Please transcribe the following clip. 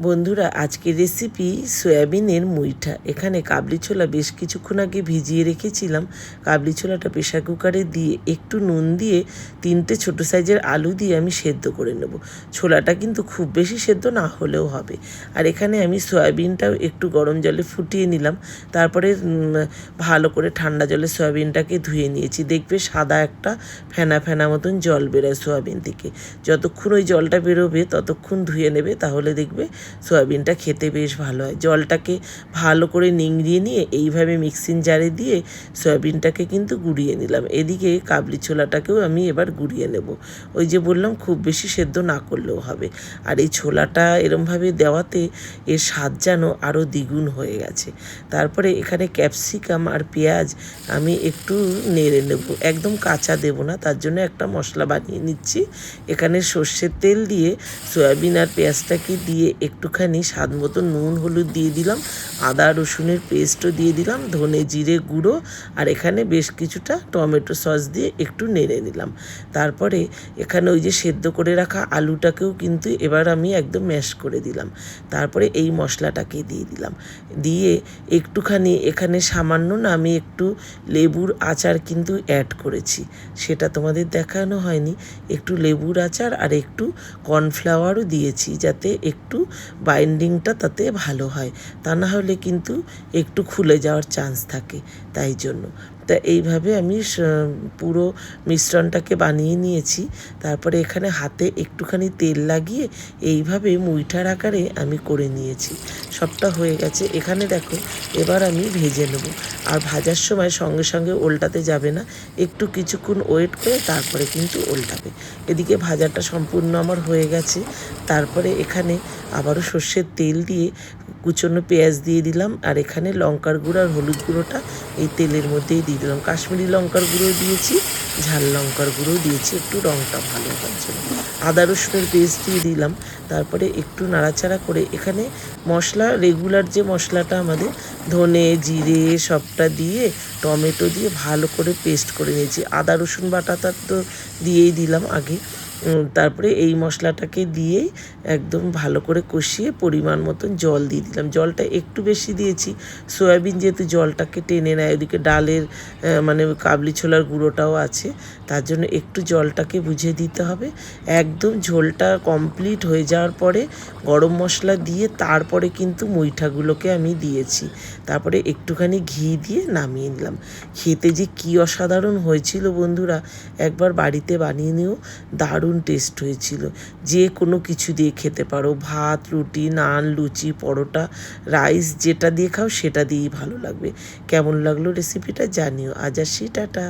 বন্ধুরা, আজকের রেসিপি সয়াবিনের মুইঠা। এখানে কাবলি ছোলা বেশ কিছুক্ষণ আগে ভিজিয়ে রেখেছিলাম। কাবলি ছোলাটা প্রেশার কুকারে দিয়ে একটু নুন দিয়ে 3টে ছোটো সাইজের আলু দিয়ে আমি সেদ্ধ করে নেব। ছোলাটা কিন্তু খুব বেশি সেদ্ধ না হলেও হবে। আর এখানে আমি সয়াবিনটাও একটু গরম জলে ফুটিয়ে নিলাম। তারপরে ভালো করে ঠান্ডা জলে সয়াবিনটাকে ধুয়ে নিয়েছি। দেখবে সাদা একটা ফেনা ফেনা মতন জল বেরোয় সয়াবিন থেকে। যতক্ষণ ওই জলটা বেরোবে ততক্ষণ ধুয়ে নেবে, তাহলে দেখবে সয়াবিনটা খেতে বেশ ভালো হয়। জলটাকে ভালো করে নিংড়িয়ে নিয়ে এইভাবে মিক্সিং জারে দিয়ে সয়াবিনটাকে কিন্তু গুঁড়িয়ে নিলাম। এদিকে কাবলি ছোলাটাকেও আমি এবার গুঁড়িয়ে নেব। ওই যে বললাম, খুব বেশি সেদ্ধ না করলেও হবে। আর এই ছোলাটা এরমভাবে দেওয়াতে এর স্বাদ যেন আরও দ্বিগুণ হয়ে গেছে। তারপরে এখানে ক্যাপসিকাম আর পেঁয়াজ আমি একটু নেড়ে নেব, একদম কাঁচা দেব না, তার জন্য একটা মশলা বানিয়ে নিচ্ছি। এখানে সর্ষের তেল দিয়ে সয়াবিন আর পেঁয়াজটাকে দিয়ে একটুখানি স্বাদ মতো নুন হলুদ দিয়ে দিলাম, আদা রসুনের পেস্টও দিয়ে দিলাম, ধনে জিরে গুঁড়ো, আর এখানে বেশ কিছুটা টমেটো সস দিয়ে একটু নেড়ে নিলাম। তারপরে এখানে ওই যে সেদ্ধ করে রাখা আলুটাকেও কিন্তু এবার আমি একদম ম্যাশ করে দিলাম। তারপরে এই মশলাটাকে দিয়ে দিলাম, দিয়ে একটুখানি এখানে সামান্য না আমি একটু লেবুর আচার কিন্তু অ্যাড করেছি, সেটা তোমাদের দেখানো হয়নি। একটু লেবুর আচার আর একটু কর্নফ্লাওয়ারও দিয়েছি, যাতে একটু বাইন্ডিংটা তাতে ভালো হয়, তা না হলে কিন্তু একটু খুলে যাওয়ার চান্স থাকে, তাই জন্য। তা এইভাবে আমি পুরো মিশ্রণটাকে বানিয়ে নিয়েছি। তারপরে এখানে হাতে একটুখানি তেল লাগিয়ে এইভাবে মুইঠার আকারে আমি করে নিয়েছি। সবটা হয়ে গেছে। এখানে দেখো, এবার আমি ভেজে নেব। আর ভাজার সময় সঙ্গে সঙ্গে উল্টাতে যাবে না, একটু কিছুক্ষণ ওয়েট করে তারপরে কিন্তু উল্টাবে। এদিকে ভাজাটা সম্পূর্ণ আমার হয়ে গেছে। তারপরে এখানে আবারও সর্ষের তেল দিয়ে কুচনো পেঁয়াজ দিয়ে দিলাম, আর এখানে লঙ্কার গুঁড়ো আর হলুদ গুঁড়োটা এই তেলের মধ্যেই দিয়ে দিলাম। কাশ্মীরি লঙ্কার গুঁড়ো দিয়েছি, ঝাল লঙ্কার গুঁড়ো দিয়েছি একটু রঙটা ভালো হওয়ার জন্য। আদা রসুনের পেস্ট দিয়ে দিলাম। তারপরে একটু নাড়াচাড়া করে এখানে মশলা, রেগুলার যে মশলাটা আমাদের ধনে জিরে সবটা দিয়ে টমেটো দিয়ে ভালো করে পেস্ট করে নিয়েছি। আদা রসুন বাটাটা তো দিয়েই দিলাম আগে। তারপরে এই মশলাটাকে দিয়েই একদম ভালো করে কষিয়ে পরিমাণ মতন জল দিয়ে দিলাম। জলটা একটু বেশি দিয়েছি, সয়াবিন যেহেতু জলটাকে টেনে নেয়, ওদিকে ডালের মানে কাবলি ছোলার গুঁড়োটাও আছে, তার জন্য একটু জলটাকে বুঝে দিতে হবে। একদম ঝোলটা কমপ্লিট হয়ে যাওয়ার পরে গরম মশলা দিয়ে তারপরে কিন্তু মুইঠাগুলোকে আমি দিয়েছি। তারপরে একটুখানি ঘি দিয়ে নামিয়ে নিলাম। খেতে যে কী অসাধারণ হয়েছিল বন্ধুরা, একবার বাড়িতে বানিয়ে নিও, দারুণ টেস্ট হয়েছিল। যে কোনো কিছু দিয়ে খেতে পারো, ভাত, রুটি, নান, লুচি, পরোটা, রাইস, যেটা দিয়ে খাও সেটা দিয়েই ভালো লাগবে। কেমন লাগলো রেসিপিটা জানিও। আজ আসি, টাটা।